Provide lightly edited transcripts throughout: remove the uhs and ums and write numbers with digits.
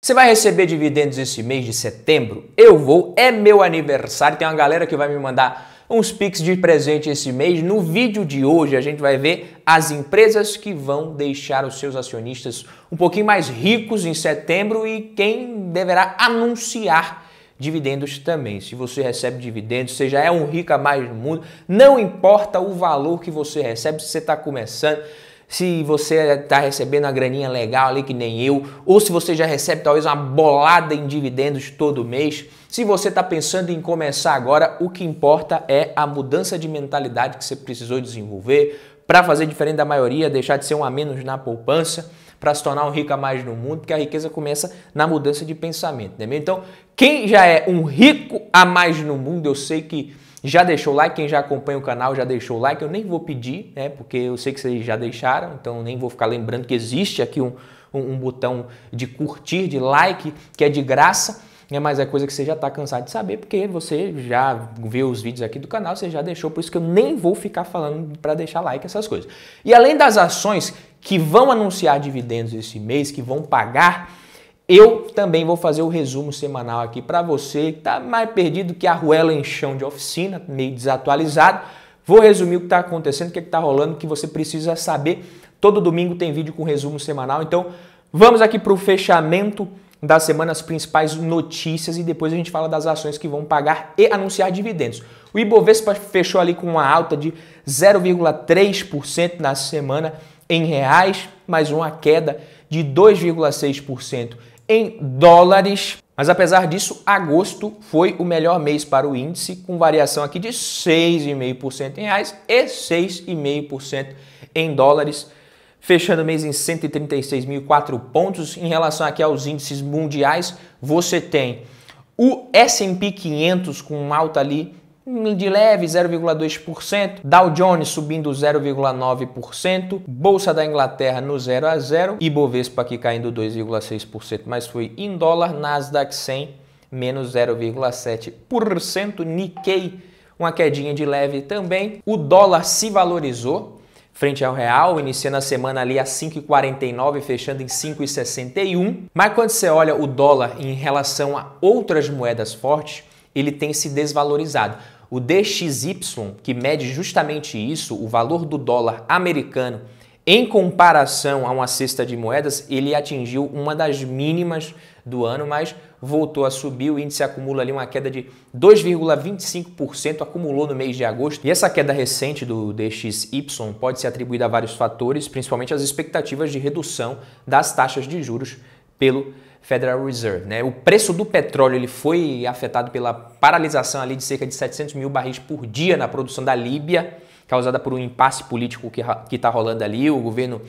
Você vai receber dividendos esse mês de setembro? Eu vou, é meu aniversário, tem uma galera que vai me mandar uns Pix de presente esse mês. No vídeo de hoje a gente vai ver as empresas que vão deixar os seus acionistas um pouquinho mais ricos em setembro e quem deverá anunciar dividendos também. Se você recebe dividendos, você já é um rico a mais no mundo, não importa o valor que você recebe, se você está começando, se você está recebendo uma graninha legal ali que nem eu, ou se você já recebe talvez uma bolada em dividendos todo mês, se você está pensando em começar agora, o que importa é a mudança de mentalidade que você precisou desenvolver para fazer diferente da maioria, deixar de ser um a menos na poupança, para se tornar um rico a mais no mundo, porque a riqueza começa na mudança de pensamento, né? Então, quem já é um rico a mais no mundo, eu sei que já deixou o like, quem já acompanha o canal já deixou o like, eu nem vou pedir, né? Porque eu sei que vocês já deixaram, então nem vou ficar lembrando que existe aqui um botão de curtir, de like, que é de graça, né? Mas é coisa que você já está cansado de saber, porque você já viu os vídeos aqui do canal, você já deixou, por isso que eu nem vou ficar falando para deixar like, essas coisas. E além das ações que vão anunciar dividendos esse mês, que vão pagar, eu também vou fazer o resumo semanal aqui para você que está mais perdido que arruela em chão de oficina, meio desatualizado. Vou resumir o que está acontecendo, o que está rolando, o que você precisa saber. Todo domingo tem vídeo com resumo semanal, então vamos aqui para o fechamento da semana, as principais notícias e depois a gente fala das ações que vão pagar e anunciar dividendos. O Ibovespa fechou ali com uma alta de 0,3% na semana em reais, mais uma queda de 2,6% em dólares. Mas apesar disso, agosto foi o melhor mês para o índice, com variação aqui de 6,5% em reais e 6,5% em dólares, fechando o mês em 136.004 pontos. Em relação aqui aos índices mundiais, você tem o S&P 500 com alta ali de leve 0,2%, Dow Jones subindo 0,9%, Bolsa da Inglaterra no 0 a 0, Ibovespa aqui caindo 2,6%, mas foi em dólar, Nasdaq 100 menos 0,7%, Nikkei uma quedinha de leve também. O dólar se valorizou frente ao real, iniciando a semana ali a 5,49, fechando em 5,61. Mas quando você olha o dólar em relação a outras moedas fortes, ele tem se desvalorizado. O DXY, que mede justamente isso, o valor do dólar americano, em comparação a uma cesta de moedas, ele atingiu uma das mínimas do ano, mas voltou a subir. O índice acumula ali uma queda de 2,25%, acumulou no mês de agosto. E essa queda recente do DXY pode ser atribuída a vários fatores, principalmente as expectativas de redução das taxas de juros pelo Federal Reserve, né? O preço do petróleo ele foi afetado pela paralisação ali de cerca de 700 mil barris por dia na produção da Líbia, causada por um impasse político que está rolando ali. O governo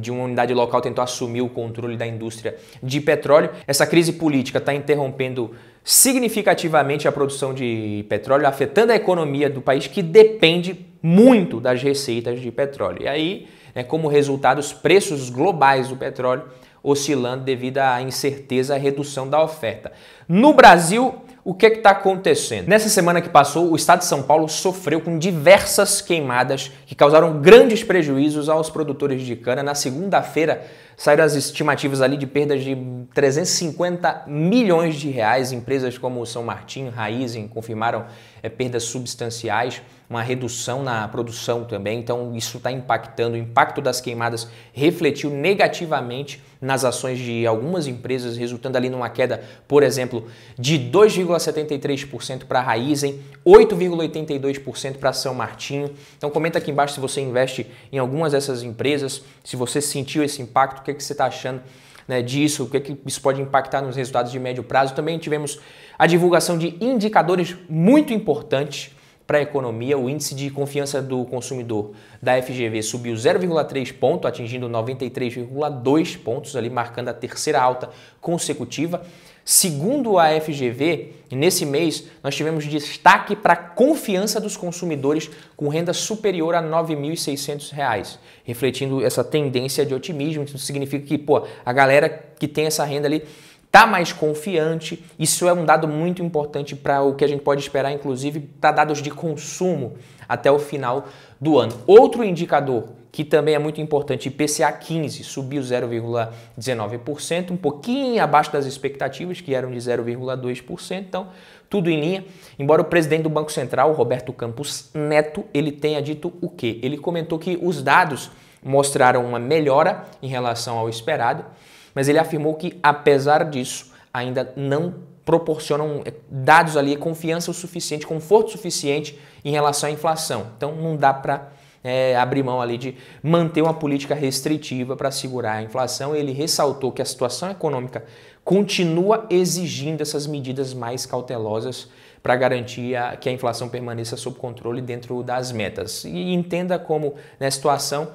de uma unidade local tentou assumir o controle da indústria de petróleo. Essa crise política está interrompendo significativamente a produção de petróleo, afetando a economia do país, que depende muito das receitas de petróleo. E aí, como resultado, os preços globais do petróleo oscilando devido à incerteza, à redução da oferta. No Brasil, o que está acontecendo? Nessa semana que passou, o estado de São Paulo sofreu com diversas queimadas que causaram grandes prejuízos aos produtores de cana. Na segunda-feira, saíram as estimativas ali de perdas de 350 milhões de reais. Empresas como São Martinho, Raízen confirmaram perdas substanciais, uma redução na produção também. Então isso está impactando. O impacto das queimadas refletiu negativamente nas ações de algumas empresas, resultando ali numa queda, por exemplo, de 2,73% para a Raízen, 8,82% para São Martinho. Então comenta aqui embaixo se você investe em algumas dessas empresas, se você sentiu esse impacto, o que você está achando, né, disso, o que isso pode impactar nos resultados de médio prazo. Também tivemos a divulgação de indicadores muito importantes para a economia. O índice de confiança do consumidor da FGV subiu 0,3 ponto, atingindo 93,2 pontos, ali marcando a terceira alta consecutiva. Segundo a FGV, nesse mês nós tivemos destaque para a confiança dos consumidores com renda superior a R$ 9.600, refletindo essa tendência de otimismo. Isso significa que a galera que tem essa renda ali está mais confiante. Isso é um dado muito importante para o que a gente pode esperar, inclusive, para dados de consumo até o final do ano. Outro indicador que também é muito importante, IPCA 15, subiu 0,19%, um pouquinho abaixo das expectativas, que eram de 0,2%, então tudo em linha. Embora o presidente do Banco Central, Roberto Campos Neto, ele tenha dito o quê? Ele comentou que os dados mostraram uma melhora em relação ao esperado, mas ele afirmou que, apesar disso, ainda não proporcionam dados ali, confiança o suficiente, conforto suficiente em relação à inflação. Então não dá para abrir mão ali de manter uma política restritiva para segurar a inflação. Ele ressaltou que a situação econômica continua exigindo essas medidas mais cautelosas para garantir que a inflação permaneça sob controle dentro das metas. E entenda como, nessa situação,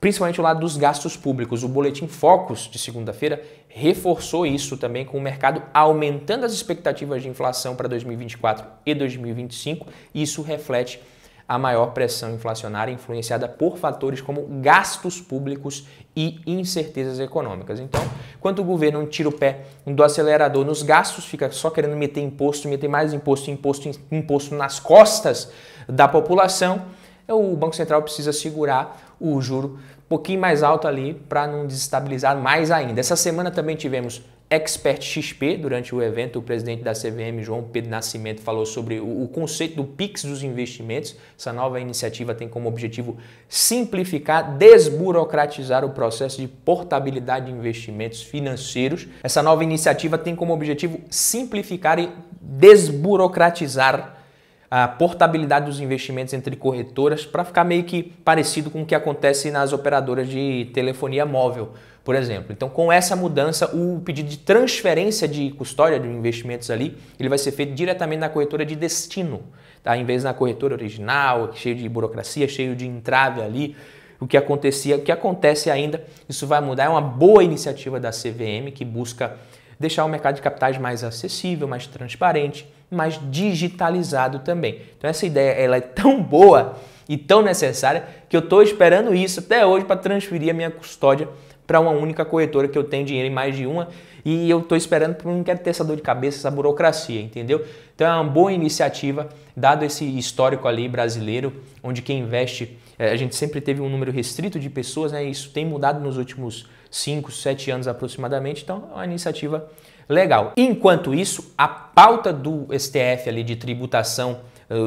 principalmente o lado dos gastos públicos. O Boletim Focus de segunda-feira reforçou isso também, com o mercado aumentando as expectativas de inflação para 2024 e 2025. Isso reflete a maior pressão inflacionária influenciada por fatores como gastos públicos e incertezas econômicas. Então, enquanto o governo não tira o pé do acelerador nos gastos, fica só querendo meter imposto, meter mais imposto nas costas da população, o Banco Central precisa segurar o juro um pouquinho mais alto ali para não desestabilizar mais ainda. Essa semana também tivemos Expert XP. Durante o evento, o presidente da CVM, João Pedro Nascimento, falou sobre o conceito do PIX dos investimentos. Essa nova iniciativa tem como objetivo simplificar, desburocratizar o processo de portabilidade de investimentos financeiros. Essa nova iniciativa tem como objetivo simplificar e desburocratizar a portabilidade dos investimentos entre corretoras para ficar meio que parecido com o que acontece nas operadoras de telefonia móvel, por exemplo. Então, com essa mudança, o pedido de transferência de custódia de investimentos ali, ele vai ser feito diretamente na corretora de destino, tá? Em vez na corretora original, cheio de burocracia, cheio de entrave ali, o que acontece ainda, isso vai mudar. É uma boa iniciativa da CVM que busca deixar o mercado de capitais mais acessível, mais transparente, mais digitalizado também. Então essa ideia ela é tão boa e tão necessária que eu estou esperando isso até hoje para transferir a minha custódia para uma única corretora, que eu tenho dinheiro em mais de uma, e eu estou esperando porque eu não quero ter essa dor de cabeça, essa burocracia, entendeu? Então é uma boa iniciativa, dado esse histórico ali brasileiro, onde quem investe, a gente sempre teve um número restrito de pessoas, né? Isso tem mudado nos últimos 5, 7 anos aproximadamente, então é uma iniciativa legal. Enquanto isso, a pauta do STF ali de tributação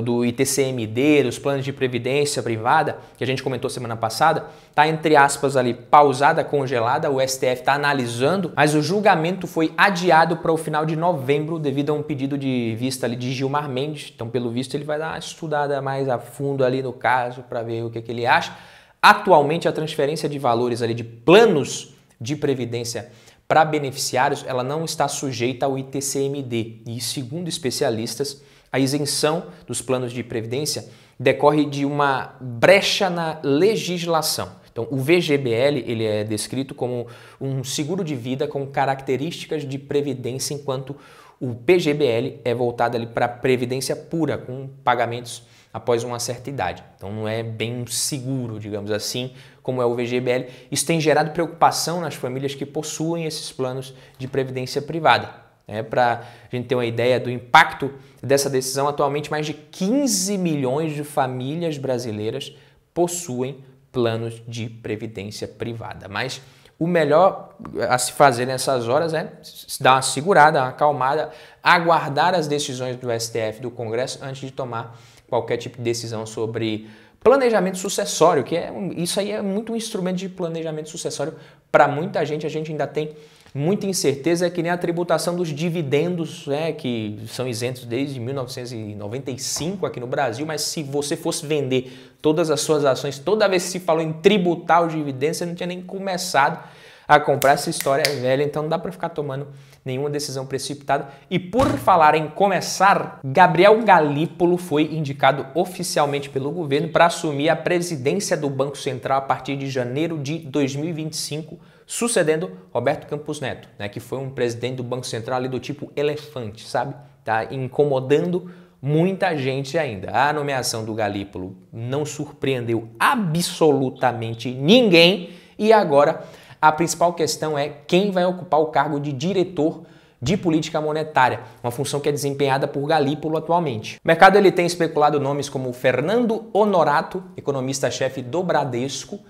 do ITCMD, dos planos de previdência privada, que a gente comentou semana passada, está entre aspas ali pausada, congelada, o STF está analisando, mas o julgamento foi adiado para o final de novembro devido a um pedido de vista ali de Gilmar Mendes. Então, pelo visto, ele vai dar uma estudada mais a fundo ali no caso para ver o que ele acha. Atualmente, a transferência de valores ali de planos de previdência para beneficiários, ela não está sujeita ao ITCMD. E, segundo especialistas, a isenção dos planos de previdência decorre de uma brecha na legislação. Então, o VGBL ele é descrito como um seguro de vida com características de previdência, enquanto o PGBL é voltado ali para previdência pura, com pagamentos após uma certa idade. Então não é bem seguro, digamos assim, como é o VGBL. Isso tem gerado preocupação nas famílias que possuem esses planos de previdência privada. Para a gente ter uma ideia do impacto dessa decisão, atualmente mais de 15 milhões de famílias brasileiras possuem planos de previdência privada. Mas o melhor a se fazer nessas horas é dar uma segurada, uma acalmada, aguardar as decisões do STF, do Congresso, antes de tomar qualquer tipo de decisão sobre planejamento sucessório, que isso aí é muito um instrumento de planejamento sucessório para muita gente. A gente ainda tem muita incerteza, é que nem a tributação dos dividendos, né, que são isentos desde 1995 aqui no Brasil, mas se você fosse vender todas as suas ações, toda vez que se falou em tributar os dividendos, você não tinha nem começado a comprar. Essa história velha, então não dá para ficar tomando nenhuma decisão precipitada. E por falar em começar, Gabriel Galípolo foi indicado oficialmente pelo governo para assumir a presidência do Banco Central a partir de janeiro de 2025, sucedendo Roberto Campos Neto, né, que foi um presidente do Banco Central ali do tipo elefante, sabe? Tá incomodando muita gente ainda. A nomeação do Galípolo não surpreendeu absolutamente ninguém e agora a principal questão é quem vai ocupar o cargo de diretor de política monetária, uma função que é desempenhada por Galípolo atualmente. O mercado ele tem especulado nomes como Fernando Honorato, economista-chefe do Bradesco,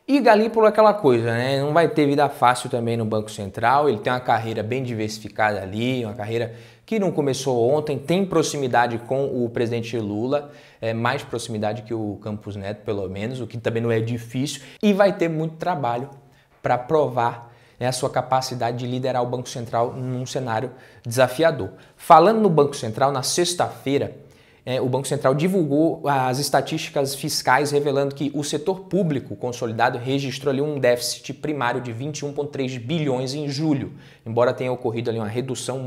e Galípolo é aquela coisa, né? Não vai ter vida fácil também no Banco Central, ele tem uma carreira bem diversificada ali, uma carreira que não começou ontem, tem proximidade com o presidente Lula, mais proximidade que o Campos Neto, pelo menos, o que também não é difícil, e vai ter muito trabalho para provar a sua capacidade de liderar o Banco Central num cenário desafiador. Falando no Banco Central, na sexta-feira, o Banco Central divulgou as estatísticas fiscais revelando que o setor público consolidado registrou ali um déficit primário de 21,3 bilhões em julho, embora tenha ocorrido ali uma redução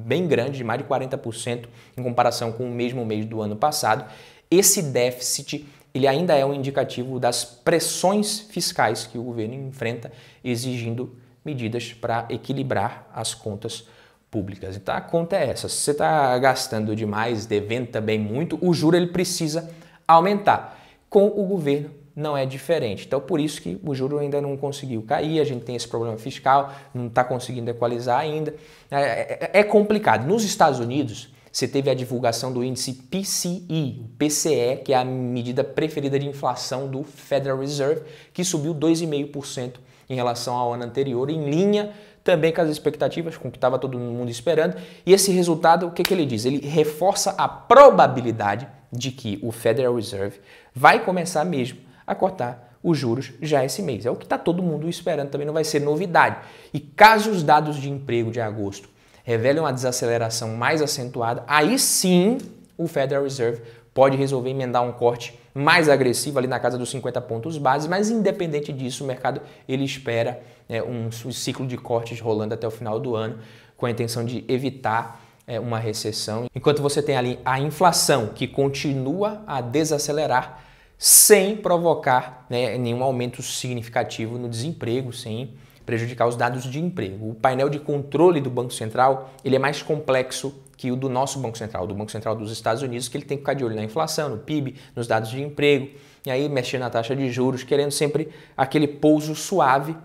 bem grande, de mais de 40% em comparação com o mesmo mês do ano passado. Esse déficit ele ainda é um indicativo das pressões fiscais que o governo enfrenta, exigindo medidas para equilibrar as contas públicas. Então a conta é essa, se você está gastando demais, devendo também muito, o juro ele precisa aumentar. Com o governo não é diferente. Então por isso que o juro ainda não conseguiu cair, a gente tem esse problema fiscal, não está conseguindo equalizar ainda. É complicado. Nos Estados Unidos, você teve a divulgação do índice PCE, o PCE, que é a medida preferida de inflação do Federal Reserve, que subiu 2,5% em relação ao ano anterior, em linha também com as expectativas, com o que estava todo mundo esperando. E esse resultado, o que ele diz? Ele reforça a probabilidade de que o Federal Reserve vai começar mesmo a cortar os juros já esse mês. É o que está todo mundo esperando, também não vai ser novidade. E caso os dados de emprego de agosto revelem uma desaceleração mais acentuada, aí sim o Federal Reserve pode resolver emendar um corte mais agressivo ali na casa dos 50 pontos base, mas independente disso, o mercado ele espera um ciclo de cortes rolando até o final do ano, com a intenção de evitar uma recessão, enquanto você tem ali a inflação que continua a desacelerar sem provocar nenhum aumento significativo no desemprego, sem prejudicar os dados de emprego. O painel de controle do Banco Central ele é mais complexo que o do nosso Banco Central, do Banco Central dos Estados Unidos, que ele tem que ficar de olho na inflação, no PIB, nos dados de emprego, e aí mexer na taxa de juros, querendo sempre aquele pouso suave.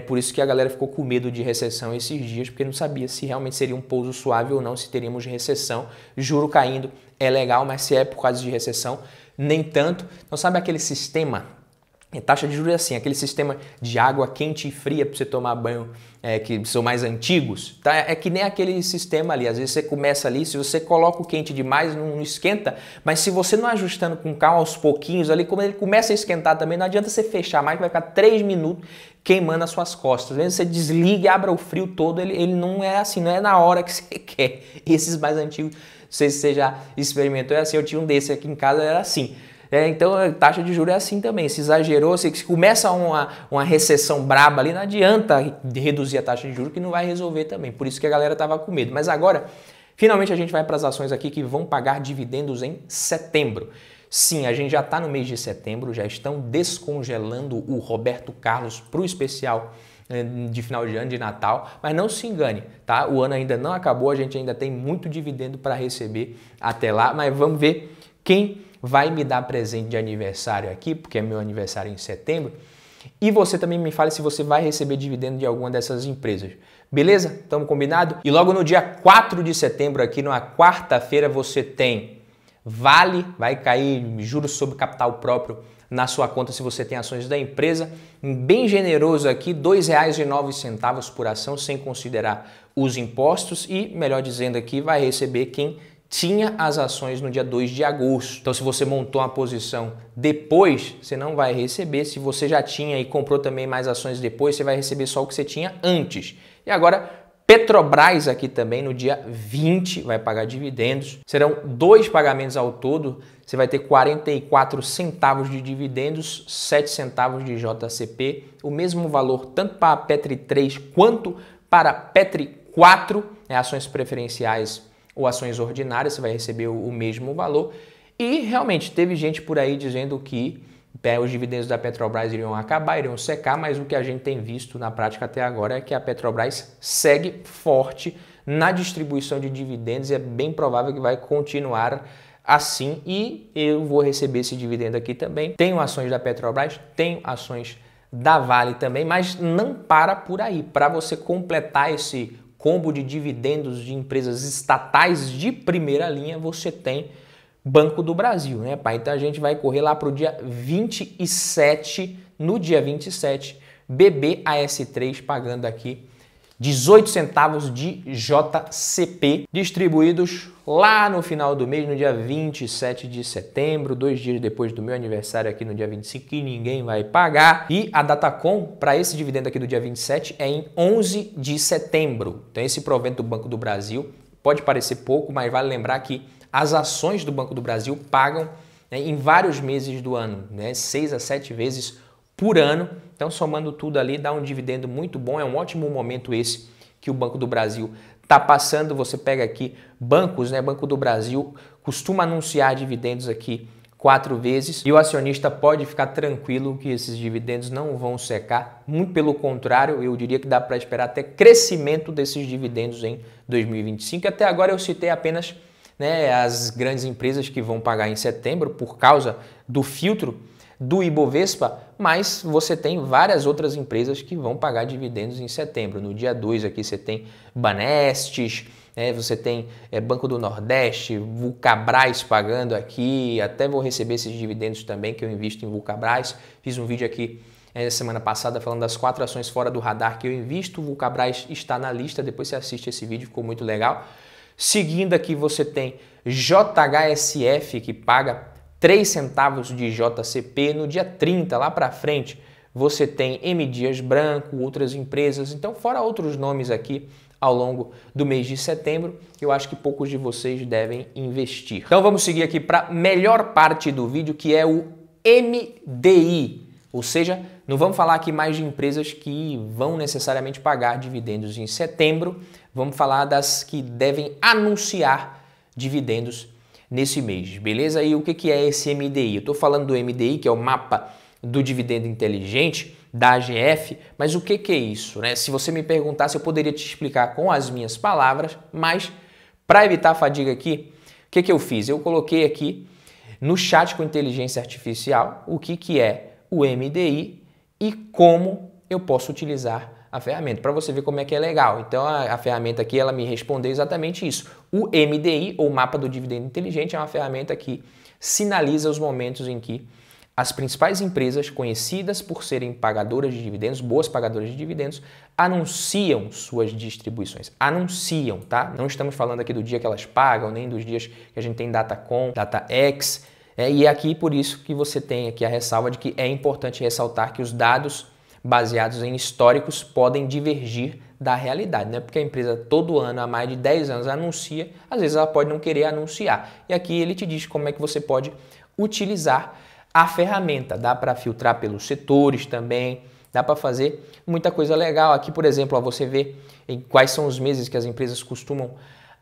Por isso que a galera ficou com medo de recessão esses dias, porque não sabia se realmente seria um pouso suave ou não, se teríamos recessão. Juro caindo é legal, mas se é por causa de recessão, nem tanto. Então sabe aquele sistema? Taxa de juros é assim, aquele sistema de água quente e fria para você tomar banho, que são mais antigos, tá? É que nem aquele sistema ali, às vezes você começa ali, se você coloca o quente demais, não esquenta, mas se você não ajustando com calma aos pouquinhos ali, como ele começa a esquentar também, não adianta você fechar mais, vai ficar 3 minutos queimando as suas costas. Às vezes você desliga e abre o frio todo, ele não é assim, não é na hora que você quer. Esses mais antigos, não sei se você já experimentou, é assim, eu tinha um desse aqui em casa, era assim. Então a taxa de juros é assim também, se exagerou, se começa uma recessão braba ali, não adianta reduzir a taxa de juros que não vai resolver também, por isso que a galera estava com medo. Mas agora, finalmente a gente vai para as ações aqui que vão pagar dividendos em setembro. Sim, a gente já está no mês de setembro, já estão descongelando o Roberto Carlos para o especial de final de ano, de Natal, mas não se engane, tá? O ano ainda não acabou, a gente ainda tem muito dividendo para receber até lá, mas vamos ver quem vai me dar presente de aniversário aqui, porque é meu aniversário em setembro, e você também me fale se você vai receber dividendo de alguma dessas empresas. Beleza? Estamos combinado? E logo no dia 4 de setembro, aqui numa quarta-feira, você tem Vale, vai cair juros sobre capital próprio na sua conta se você tem ações da empresa, bem generoso aqui, R$ 2,09 por ação, sem considerar os impostos, e, melhor dizendo aqui, vai receber quem tinha as ações no dia 2 de agosto. Então, se você montou uma posição depois, você não vai receber. Se você já tinha e comprou também mais ações depois, você vai receber só o que você tinha antes. E agora, Petrobras aqui também no dia 20 vai pagar dividendos. Serão 2 pagamentos ao todo. Você vai ter 44 centavos de dividendos, 7 centavos de JCP. O mesmo valor tanto para a Petri 3 quanto para a Petri 4, ações preferenciais ou ações ordinárias, você vai receber o mesmo valor. E realmente teve gente por aí dizendo que os dividendos da Petrobras iriam acabar, iriam secar, mas o que a gente tem visto na prática até agora é que a Petrobras segue forte na distribuição de dividendos e é bem provável que vai continuar assim, e eu vou receber esse dividendo aqui também. Tenho ações da Petrobras, tenho ações da Vale também, mas não para por aí. Para você completar esse combo de dividendos de empresas estatais de primeira linha, você tem Banco do Brasil, né, pai? Então a gente vai correr lá para o dia 27, no dia 27, BBAS3 pagando aqui 18 centavos de JCP, distribuídos lá no final do mês, no dia 27 de setembro, 2 dias depois do meu aniversário aqui no dia 25, que ninguém vai pagar. E a Datacom, para esse dividendo aqui do dia 27, é em 11 de setembro. Então esse provento do Banco do Brasil pode parecer pouco, mas vale lembrar que as ações do Banco do Brasil pagam, né, em vários meses do ano, né, 6 a 7 vezes por ano. Então, somando tudo ali, dá um dividendo muito bom. É um ótimo momento esse que o Banco do Brasil está passando. Você pega aqui bancos, né? Banco do Brasil costuma anunciar dividendos aqui 4 vezes e o acionista pode ficar tranquilo que esses dividendos não vão secar. Muito pelo contrário, eu diria que dá para esperar até crescimento desses dividendos em 2025. Até agora eu citei apenas, né, as grandes empresas que vão pagar em setembro por causa do filtro do Ibovespa, mas você tem várias outras empresas que vão pagar dividendos em setembro. No dia 2 aqui você tem Banestes, né, você tem Banco do Nordeste, Vulcabras pagando aqui, até vou receber esses dividendos também que eu invisto em Vulcabras. Fiz um vídeo aqui semana passada falando das 4 ações fora do radar que eu invisto, o Vulcabras está na lista, depois você assiste esse vídeo, ficou muito legal. Seguindo aqui você tem JHSF que paga 3 centavos de JCP. No dia 30, lá para frente, você tem M. Dias Branco, outras empresas. Então, fora outros nomes aqui ao longo do mês de setembro, eu acho que poucos de vocês devem investir. Então, vamos seguir aqui para a melhor parte do vídeo, que é o MDI. Ou seja, não vamos falar aqui mais de empresas que vão necessariamente pagar dividendos em setembro. Vamos falar das que devem anunciar dividendos nesse mês, beleza? E o que é esse MDI? Eu estou falando do MDI, que é o mapa do dividendo inteligente da AGF, mas o que é isso, né? Se você me perguntasse, eu poderia te explicar com as minhas palavras, mas para evitar a fadiga aqui, o que eu fiz? Eu coloquei aqui no chat com inteligência artificial o que é o MDI e como eu posso utilizar a ferramenta, para você ver como é que é legal. Então a ferramenta aqui, ela me respondeu exatamente isso. O MDI, ou Mapa do Dividendo Inteligente, é uma ferramenta que sinaliza os momentos em que as principais empresas conhecidas por serem pagadoras de dividendos, boas pagadoras de dividendos, anunciam suas distribuições. Anunciam, tá? Não estamos falando aqui do dia que elas pagam, nem dos dias que a gente tem Datacom, DataX. E é aqui por isso que você tem aqui a ressalva de que é importante ressaltar que os dados baseados em históricos podem divergir da realidade, né? Porque a empresa todo ano, há mais de 10 anos, anuncia, às vezes ela pode não querer anunciar. E aqui ele te diz como é que você pode utilizar a ferramenta. Dá para filtrar pelos setores também, dá para fazer muita coisa legal. Aqui, por exemplo, ó, você vê em quais são os meses que as empresas costumam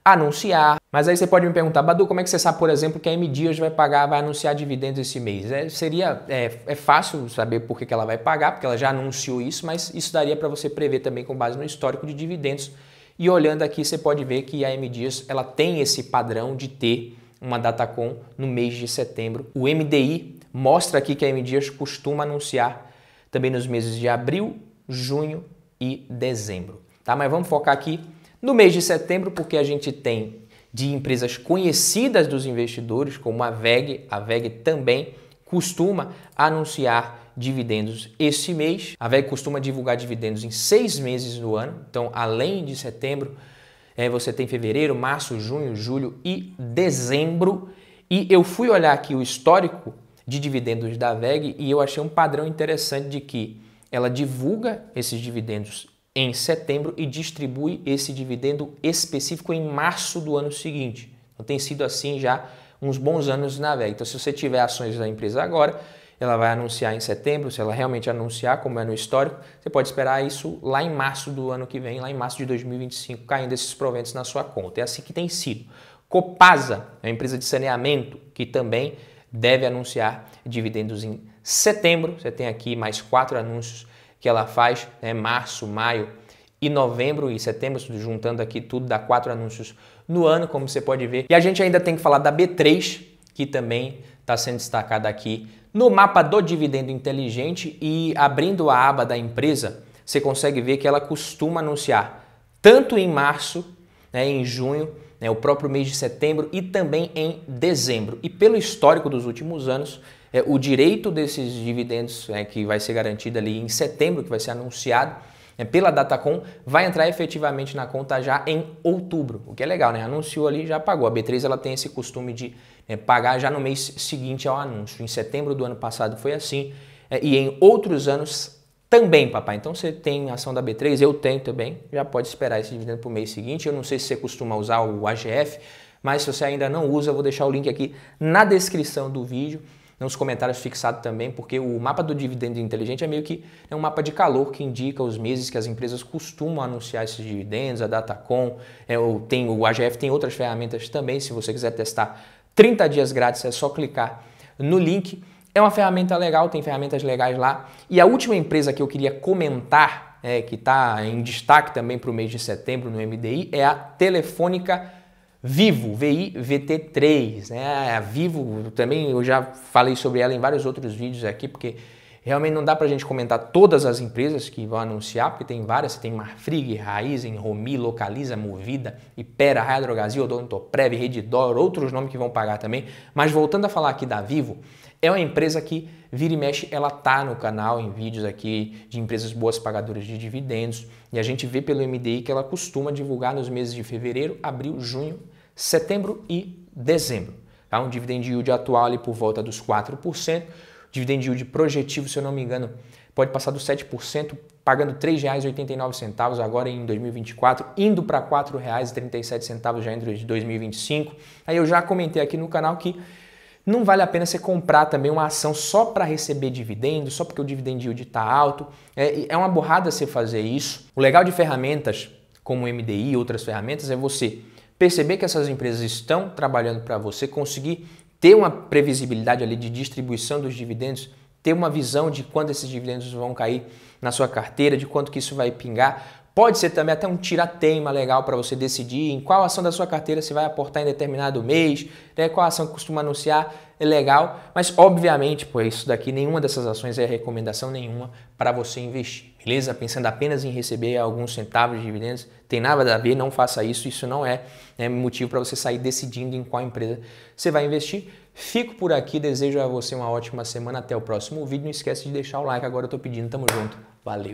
anunciar. Mas aí você pode me perguntar, Badu, como é que você sabe, por exemplo, que a M. Dias vai anunciar dividendos esse mês? É fácil saber por que ela vai pagar, porque ela já anunciou isso, mas isso daria para você prever também com base no histórico de dividendos. E olhando aqui, você pode ver que a M. Dias ela tem esse padrão de ter uma Datacom no mês de setembro. O MDI mostra aqui que a M. Dias costuma anunciar também nos meses de abril, junho e dezembro. Tá? Mas vamos focar aqui no mês de setembro, porque a gente tem de empresas conhecidas dos investidores, como a WEG. A WEG também costuma anunciar dividendos esse mês. A WEG costuma divulgar dividendos em 6 meses do ano. Então, além de setembro, você tem fevereiro, março, junho, julho e dezembro. E eu fui olhar aqui o histórico de dividendos da WEG e eu achei um padrão interessante de que ela divulga esses dividendos em setembro e distribui esse dividendo específico em março do ano seguinte. Então tem sido assim já uns bons anos na WEG. Então se você tiver ações da empresa agora, ela vai anunciar em setembro. Se ela realmente anunciar, como é no histórico, você pode esperar isso lá em março do ano que vem, lá em março de 2025, caindo esses proventos na sua conta. É assim que tem sido. Copasa é uma empresa de saneamento que também deve anunciar dividendos em setembro. Você tem aqui mais 4 anúncios que ela faz, né? Março, maio e novembro e setembro, juntando aqui tudo, dá 4 anúncios no ano, como você pode ver. E a gente ainda tem que falar da B3, que também está sendo destacada aqui no mapa do dividendo inteligente, e abrindo a aba da empresa, você consegue ver que ela costuma anunciar tanto em março, né, em junho, né, o próprio mês de setembro e também em dezembro. E pelo histórico dos últimos anos, o direito desses dividendos, que vai ser garantido ali em setembro, que vai ser anunciado pela Datacom, vai entrar efetivamente na conta já em outubro, o que é legal, né? Anunciou ali, já pagou. A B3 ela tem esse costume de pagar já no mês seguinte ao anúncio. Em setembro do ano passado foi assim, e em outros anos também, papai. Então você tem ação da B3, eu tenho também, já pode esperar esse dividendo para o mês seguinte. Eu não sei se você costuma usar o AGF, mas se você ainda não usa, eu vou deixar o link aqui na descrição do vídeo, nos comentários fixado também, porque o mapa do dividendo inteligente é meio que um mapa de calor que indica os meses que as empresas costumam anunciar esses dividendos. A Datacom, o AGF tem outras ferramentas também. Se você quiser testar 30 dias grátis, é só clicar no link. É uma ferramenta legal, tem ferramentas legais lá. E a última empresa que eu queria comentar, que está em destaque também para o mês de setembro no MDI, é a Telefônica Vivo, VIVT3, né? A Vivo também, eu já falei sobre ela em vários outros vídeos aqui, porque realmente não dá pra gente comentar todas as empresas que vão anunciar, porque tem várias, você tem Marfrig, Raizen, Romi, Localiza, Movida, Ipera, Raia Drogasil, Odontoprev, Redditor, outros nomes que vão pagar também. Mas voltando a falar aqui da Vivo, é uma empresa que vira e mexe, ela tá no canal em vídeos aqui de empresas boas pagadoras de dividendos, e a gente vê pelo MDI que ela costuma divulgar nos meses de fevereiro, abril, junho, setembro e dezembro. Tá? Um dividend yield atual ali por volta dos 4%, dividend yield projetivo, se eu não me engano, pode passar dos 7%, pagando R$ 3,89 agora em 2024, indo para R$ 4,37 já em 2025. Aí eu já comentei aqui no canal que não vale a pena você comprar também uma ação só para receber dividendo, só porque o dividend yield está alto. É uma burrada você fazer isso. O legal de ferramentas como o MDI e outras ferramentas é você perceber que essas empresas estão trabalhando para você, conseguir ter uma previsibilidade ali de distribuição dos dividendos, ter uma visão de quando esses dividendos vão cair na sua carteira, de quanto que isso vai pingar. Pode ser também até um tira-teima legal para você decidir em qual ação da sua carteira você vai aportar em determinado mês, né? Qual ação que costuma anunciar, é legal, mas obviamente, isso daqui, nenhuma dessas ações é recomendação nenhuma para você investir, beleza? Pensando apenas em receber alguns centavos de dividendos, tem nada a ver, não faça isso, isso não é motivo para você sair decidindo em qual empresa você vai investir. Fico por aqui, desejo a você uma ótima semana, até o próximo vídeo, não esquece de deixar o like, agora eu tô pedindo, tamo junto, valeu!